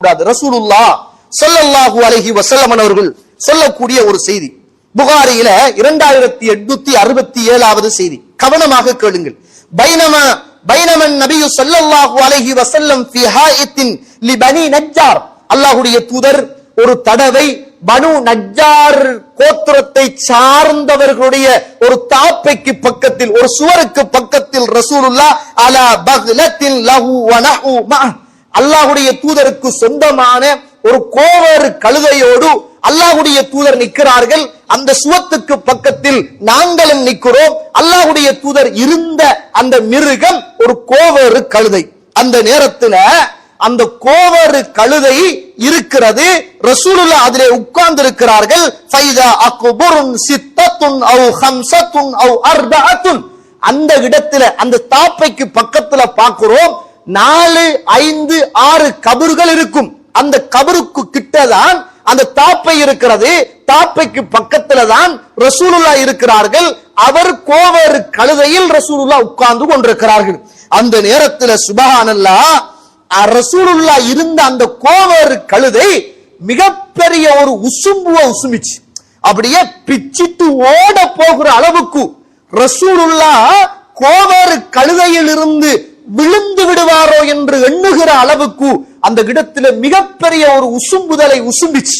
இருக்கக்கூடாது. ரசூலுல்லாஹ் ஸல்லல்லாஹு அலைஹி வஸல்லம் அவர்கள் சொல்லக்கூடிய ஒரு செய்தி, புகாரியில 2867வது செய்தி. கவனமாக கேளுங்கள். பைனமன் நபியு ஸல்லல்லாஹு அலைஹி வஸல்லம் ஃபீ ஹாயித்தின் லிபனி நஜ்ஜார். அல்லாஹ்வுடைய தூதர் ஒரு தடவை பனு நஜ்ஜார் கோத்திரத்தை சார்ந்தவர்களுடைய ஒரு தாப்பைக்கு பக்கத்தில், ஒரு சுவருக்கு பக்கத்தில் ரசூலுல்லாஹ் அலா பக்லத்தின் லஹு வ நஹு மா, அல்லாஹ்வுடைய தூதருக்கு சொந்தமான ஒரு கோவேறு கழுதையோடு அல்லாஹ்வுடைய தூதர் நிற்கிறார்கள். அந்த சுவத்துக்கு பக்கத்தில் நாங்களும் நிற்கிறோம். அல்லாஹ்வுடைய தூதர் இருந்த அந்த மிருகம் ஒரு கோவேறு கழுதை. அந்த நேரத்தில் அந்த கோவேறு கழுதை இருக்கிறது. ரசூலுல்லாஹ் அதிலே உட்கார்ந்து இருக்கிறார்கள். ஃபைதா அக்புருன் சித்தத்துன் அவ் ஹம்சத்துன் அவ் அர்பஅத்துன், அந்த இடத்துல அந்த தாப்பைக்கு பக்கத்துல பார்க்கிறோம் 4, 5, 6 கபறுகள் இருக்கும். அந்த கபருக்கு கிட்டதான் அந்த தாப்பை இருக்கிறது. தாப்பைக்கு பக்கத்துல தான் ரசூலுல்லாஹ் இருக்கிறார்கள். அவர் கோவேறு கழுதையில் ரசூலுல்லாஹ் உட்கார்ந்து கொண்டிருக்கிறார்கள். அந்த நேரத்தில் சுப்ஹானல்லாஹ், ரசூலுல்லாஹ் இருந்த அந்த கோவேறு கழுதை மிகப்பெரிய ஒரு உசும்பிச்சு அப்படியே பிச்சிட்டு ஓட போகிற அளவுக்கு ரசூலுல்லாஹ் கோவேறு கழுதையில் இருந்து விழுந்து விடுவாரோ என்று எண்ணுகிற அளவுக்கு அந்த இடத்துல மிகப்பெரிய ஒரு உசும்புதலை உசும்பிச்சு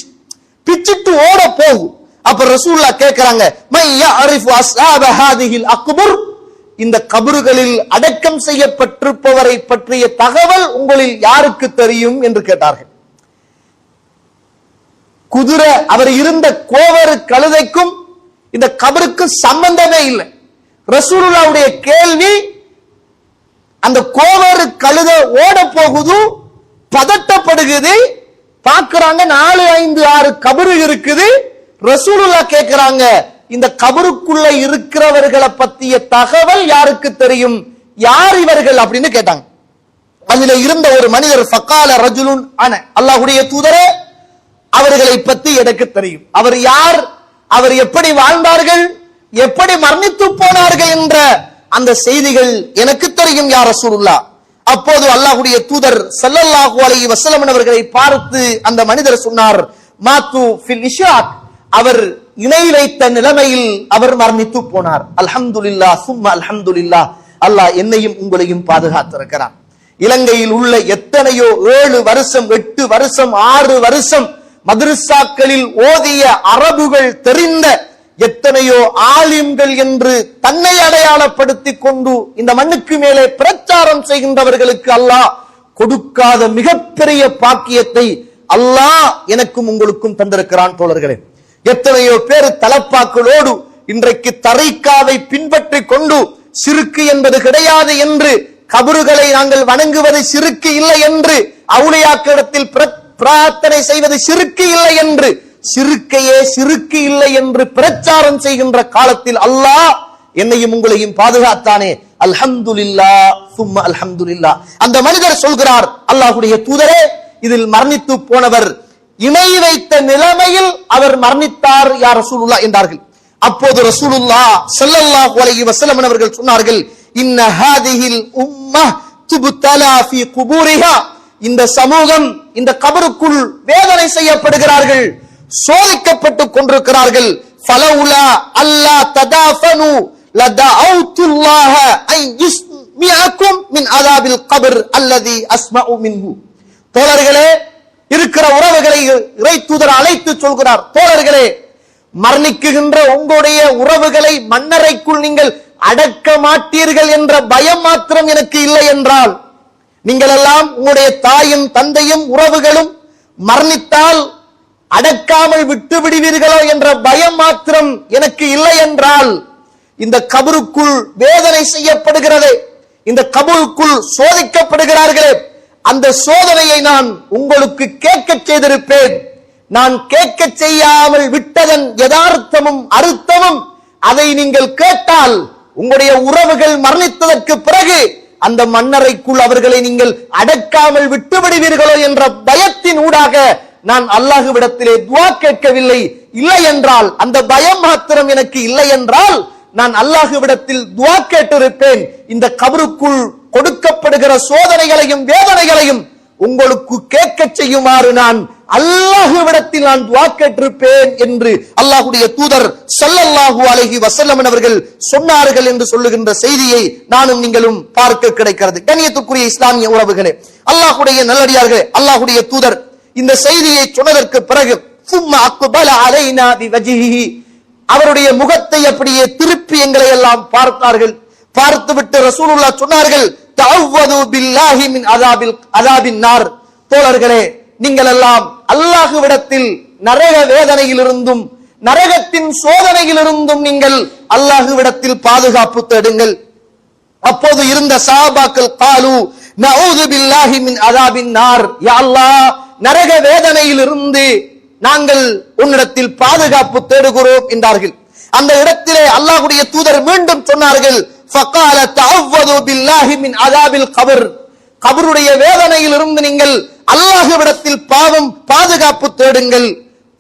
பிச்சிட்டு ஓட போகும். அப்ப ரசூலுல்லாஹ் கேட்கிறாங்க, மை யஅரிஃபு அஸ்ஹாப ஹாதிஹில் அக்பர், இந்த கபறுகளில் அடக்கம் செய்யப்பட்டிருப்பவரை பற்றிய தகவல் உங்களில் யாருக்கு தெரியும் என்று கேட்டார்கள். குதிரை அவர் இருந்த கோவேறு கழுதைக்கும் இந்த கபருக்கும் சம்பந்தமே இல்லை. ரசூலுல்லாஹ்வுடைய கேள்வி, அந்த கோவேறு கழுதை ஓட போகுது, பதட்டப்படுகிறது, பார்க்கிறாங்க 4, 5, 6 கபறு இருக்குது. ரசூலுல்லாஹ் கேட்கிறாங்க, இந்த கபருக்குள்ள இருக்கிறவர்களை பற்றிய தகவல் யாருக்கு தெரியும், யார் இவர்கள் அப்படின்னு கேட்டாங்க. அதுல இருந்த ஒரு மனிதர், ஃபகால ரஜுலுன் அன, அல்லாஹ்வுடைய தூதரே அவர்களை பற்றி எனக்கு தெரியும். அவர் யார், அவர் எப்படி வாழ்ந்தார்கள், எப்படி மரணித்து போனார்கள் என்ற அந்த செய்திகள் எனக்கு தெரியும் யா ரசூலுல்லாஹ். அப்போது அல்லாஹ்வுடைய தூதர் ஸல்லல்லாஹு அலைஹி வஸல்லம் அவர்களை பார்த்து அந்த மனிதர் சொன்னார், மாத்து ஃபில் இஷ்ராக், அவர் இணை வைத்த நிலைமையில் அவர் மரணித்து போனார். அல்ஹம்துலில்லாஹ் சும்ம அல்ஹம்துலில்லாஹ், அல்லாஹ் என்னையும் உங்களையும் பாதுகாத்திருக்கிறார். இலங்கையில் உள்ள எத்தனையோ 7 வருஷம் 8 வருஷம் 6 வருஷம் மதரசாக்களில் ஓதிய அரபுகள் தெரிந்த எத்தனையோ ஆலிம்கள் என்று தன்னை அடையாளப்படுத்திக் கொண்டு இந்த மண்ணுக்கு மேலே பிரச்சாரம் செய்கின்றவர்களுக்கு அல்லாஹ் கொடுக்காத மிகப்பெரிய பாக்கியத்தை அல்லாஹ் எனக்கும் உங்களுக்கும் தந்திருக்கிறான். தோழர்களே, எத்தனையோ பேர் தலப்பாக்களோடு இன்றைக்கு தரீக்காவை பின்பற்றி கொண்டு சிறுக்கு என்பது கிடையாது என்று, கபறுகளை நாங்கள் வணங்குவது சிறுக்கு இல்லை என்று, அவுலியாக்களிடத்தில் பிரார்த்தனை செய்வது சிறுக்கு இல்லை என்று, சிறுக்கையே சிறுக்கு இல்லை என்று பிரச்சாரம் செய்கின்ற காலத்தில் அல்லாஹ் என்னையும் உங்களையும் பாதுகாத்தானே. அல்ஹம்துலில்லாஹ் சும்ம அல்ஹம்துலில்லாஹ். அந்த மனிதர் சொல்கிறார், அல்லாஹ்வுடைய தூதரே, இதில் மரணித்து போனவர் இணை வைத்த நிலைமையில் அவர் மரணித்தார் யா ரசூலுல்லாஹ் என்றார்கள். அப்போது ரசூலுல்லாஹ் ஸல்லல்லாஹு அலைஹி வஸல்லம் அவர்கள் சொன்னார்கள், இன்ன ஹாதிஹில் உம்மஹ் துப்தலா ஃபீ குபூரிஹா, இந்த சமூகம் இந்த கபருக்குள் வேதனை செய்யப்படுகிறார்கள், சோதிக்கப்பட்டுக் கொண்டிருக்கிறார்கள். ஃபலவுலா அல்லா ததாஃபனு லதஅவுத்துல்லாஹ ஐ யுஸ்மிஅக்கும் மின் அஸாபில் கப்ர் அல்லதி அஸ்மஉ மின்ஹு. தோழர்களே, இருக்கிற உறவுகளை இறை தூதர் அழைத்து சொல்கிறார், தோழர்களே, மரணிக்குகின்ற உங்களுடைய உறவுகளை மண்ணறைக்குள் நீங்கள் அடக்க மாட்டீர்கள் என்ற பயம் மாத்திரம் எனக்கு இல்லை என்றால், நீங்கள் எல்லாம் உங்களுடைய தாயும் தந்தையும் உறவுகளும் மரணித்தால் அடக்காமல் விட்டு விடுவீர்களோ என்ற பயம் மாத்திரம் எனக்கு இல்லை என்றால், இந்த கபருக்குள் வேதனை செய்யப்படுகிறதே, இந்த கபருக்குள் சோதிக்கப்படுகிறார்களே, அந்த சோதனையை நான் உங்களுக்கு கேட்க செய்திருப்பேன். நான் கேட்க செய்யாமல் விட்டதன் யதார்த்தமும் அர்த்தமும் அதை நீங்கள் கேட்டால், உங்களுடைய உறவுகள் மரணித்ததற்கு பிறகு அந்த மண்ணறைக்குள் அவர்களை நீங்கள் அடக்காமல் விட்டு விடுவீர்களோ என்ற பயத்தின் ஊடாக நான் அல்லாஹ்விடத்திலே துஆ கேட்கவில்லை. இல்லை என்றால், அந்த பயம் மாத்திரம் எனக்கு இல்லை என்றால், நான் அல்லாஹ்விடத்தில் துஆ கேட்டிருப்பேன். இந்த கபருக்குள் கொடுக்கப்படுகிற சோதனைகளையும் வேதனைகளையும் உங்களுக்கு கேட்க செய்யுமாறு நான் அல்லாஹ்விடத்தில் நான் துஆ கேட்டிருப்பேன் என்று அல்லாஹ்வுடைய தூதர் ஸல்லல்லாஹு அலைஹி வஸல்லம் அவர்கள் சொன்னார்கள் என்று சொல்லுகின்ற செய்தியை நானும் நீங்களும் பார்க்க கிடைக்கிறது. கண்ணியத்துக்குரிய இஸ்லாமிய உறவுகளே, அல்லாஹ்வுடைய நல்லடியார்களே, அல்லாஹ்வுடைய தூதர் இந்த செய்தியை சொன்னதற்கு பிறகு சும்மா அக்பல அலைனா பிவஜ்ஹிஹி, அவருடைய முகத்தை அப்படியே திருப்பி எங்களை எல்லாம் பார்த்தார்கள். பார்த்துவிட்டு ரசூலுல்லாஹ் சொன்னார்கள், தஅவ்வது பில்லாஹி மின் அதாபின் நார். தோழர்களே, நீங்கள் எல்லாம் அல்லாஹ்விடத்தில் நரக வேதனையிலிருந்தும் நரகத்தின் சோதனையிலிருந்தும் நீங்கள் அல்லாஹ்விடத்தில் பாதுகாப்பு தேடுங்கள். அப்போது இருந்த சஹாபாக்கள் காலு நஊது பில்லாஹி மின் அதாபின் நார், யா அல்லாஹ், நரக வேதனையிலிருந்து நாங்கள் உன்னிடத்தில் பாதுகாப்பு தேடுகிறோம் என்றார்கள். அந்த இடத்திலே அல்லாஹ்வுடைய தூதர் மீண்டும் சொன்னார்கள், ஃபகால தஅவ்வது பில்லாஹி மின் அதாபில் கபர், கபருடைய வேதனையில் இருந்து நீங்கள் அல்லாஹ்விடத்தில் பாதுகாப்பு தேடுங்கள்.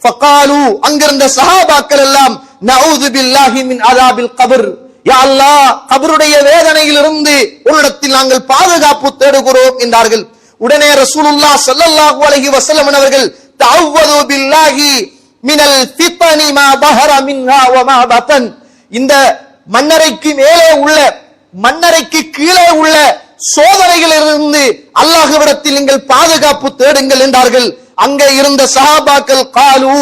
ஃபகாலு, அங்கிருந்த சஹாபாக்கள் எல்லாம் நஊது பில்லாஹி மின் அதாபில் கபர், யா அல்லாஹ், கபருடைய வேதனையில் இருந்து உன்னிடத்தில் நாங்கள் பாதுகாப்பு தேடுகிறோம் என்றார்கள். உடனே ரசூலுல்லாஹ் ஸல்லல்லாஹு அலைஹி வஸல்லம் அவர்கள் தஅவ்வது பில்லாஹி மினல் ஃபித்னி மா பஹர மின்ஹா வ மா பதன், இந்த மன்னரைக்கு மேலே உள்ள மன்னரைக்கு கீழே உள்ள சோதனைகளிலிருந்து அல்லாஹ்விடத்தில் நீங்கள் பாதுகாப்பு தேடுங்கள் என்றார்கள். அங்கே இருந்த சஹாபாக்கள் காலு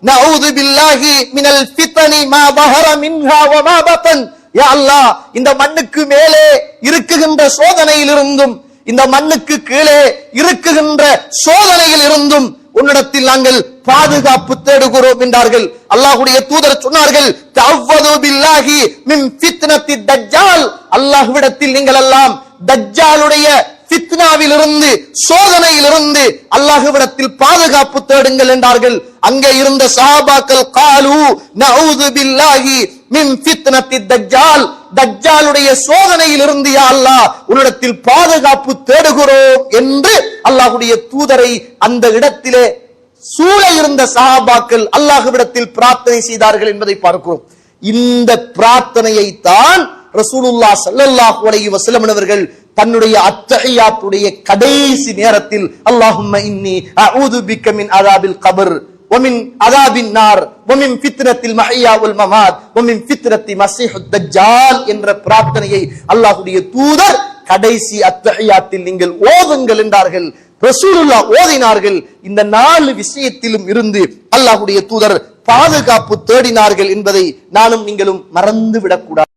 நஊது பில்லாஹி மினல் ஃபித்னி மா பஹர மின்ஹா வ மா பதன், யா அல்லாஹ், இந்த மண்ணுக்கு மேலே இருக்குகின்ற சோதனையிலிருந்தும் இந்த மண்ணுக்கு கீழே இருக்குகின்ற சோதனையில் இருந்தும் உன்னிடத்தில் நாங்கள் பாதுகாப்பு தேடுகிறோம் என்றார்கள். அல்லாஹ்வுடைய தூதர் சொன்னார்கள், தஅவ்வது பில்லாஹி மின் ஃபித்னத்தி தஜ்ஜால், அல்லாஹ்விடத்தில் நீங்கள் எல்லாம் தஜ்ஜாலுடைய ஃபித்னாவிலிருந்து சோதனையிலிருந்து அல்லாஹ்விடத்தில் பாதுகாப்பு தேடுங்கள் என்றார்கள். அங்கே இருந்த சஹாபாக்கள் காலு நஊது பில்லாஹி மின் ஃபித்னத்தி தஜ்ஜால், தஜ்ஜாலுடைய சோதனையிலிருந்து யா அல்லாஹ் உன்னிடத்தில் பாதுகாப்பு தேடுகிறோம் என்று அல்லாஹ்வுடைய தூதரை அந்த இடத்திலே சூழ இருந்த சஹாபாக்கள் அல்லாஹ்விடத்தில் பிரார்த்தனை செய்தார்கள் என்பதை பார்க்கிறோம். இந்த பிரார்த்தனையை தான் ரசூலுல்லாஹ் ஸல்லல்லாஹு அலைஹி வஸல்லம் அவர்கள் தன்னுடைய அத்தஹியாத்துடைய கடைசி நேரத்தில் அல்லாஹும்ம இன்னி அஊது பிக்க மின் அஸாபில் கபர் ومن عذاب النار ومن فتنة المحيا والممات ومن فتنة مسيح الدجال என்ற பிரார்த்தனையை அல்லாஹ்வுடைய தூதர் கடைசி அத்தஹியாத்தில் நீங்கள் ஓதுங்கள் என்றார்கள். ரசூலுல்லாஹ் ஓதினார்கள். இந்த 4 விஷயத்திலும் இருந்து அல்லாஹ்வுடைய தூதர் பாதுகாப்பு தேடினார்கள் என்பதை நானும் நீங்களும் மறந்து விடக்கூடாது.